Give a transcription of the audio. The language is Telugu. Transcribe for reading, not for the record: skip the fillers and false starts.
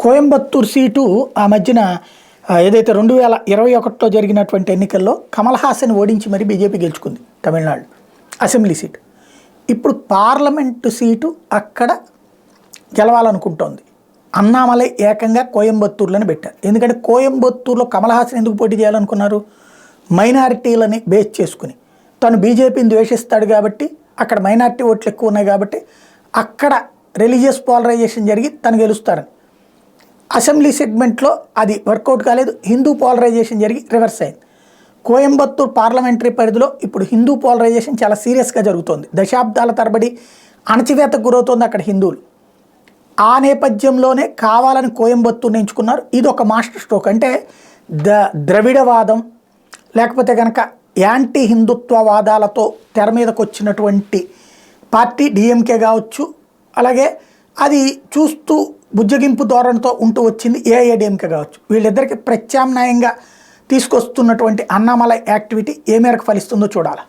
కోయంబత్తూర్ సీటు ఆ మధ్యన ఏదైతే 2021లో జరిగినటువంటి ఎన్నికల్లో కమల్ హాసన్ ఓడించి మరి బీజేపీ గెలుచుకుంది తమిళనాడు అసెంబ్లీ సీటు. ఇప్పుడు పార్లమెంటు సీటు అక్కడ గెలవాలనుకుంటోంది. అన్నామలై ఏకంగా కోయంబత్తూర్లని పెట్టారు. ఎందుకంటే కోయంబత్తూర్లో కమల్ హాసన్ ఎందుకు పోటీ చేయాలనుకున్నారు? మైనారిటీలని బేస్ చేసుకుని తను బీజేపీని ద్వేషిస్తాడు కాబట్టి, అక్కడ మైనారిటీ ఓట్లు ఎక్కువ ఉన్నాయి కాబట్టి అక్కడ రిలీజియస్ పోలరైజేషన్ జరిగి తను గెలుస్తారని. అసెంబ్లీ సెగ్మెంట్లో అది వర్కౌట్ కాలేదు. హిందూ పోలరైజేషన్ జరిగి రివర్స్ అయింది. కోయంబత్తూర్ పార్లమెంటరీ పరిధిలో ఇప్పుడు హిందూ పోలరైజేషన్ చాలా సీరియస్గా జరుగుతోంది. దశాబ్దాల తరబడి అణచివేతకు గురవుతోంది అక్కడ హిందువులు. ఆ నేపథ్యంలోనే కావాలని కోయంబత్తూర్ని ఎంచుకున్నారు. ఇది ఒక మాస్టర్ స్ట్రోక్. అంటే ద్రవిడవాదం లేకపోతే కనుక యాంటీ హిందుత్వవాదాలతో తెర మీదకు వచ్చినటువంటి పార్టీ డిఎంకే కావచ్చు, అలాగే అది చూస్తూ బుజ్జగింపు ధోరణితో ఉంటూ వచ్చింది ఏఐఏడిఎంకే కావచ్చు. వీళ్ళిద్దరికి ప్రత్యామ్నాయంగా తీసుకొస్తున్నటువంటి అన్నామలై యాక్టివిటీ ఏ మేరకు ఫలిస్తుందో చూడాలి.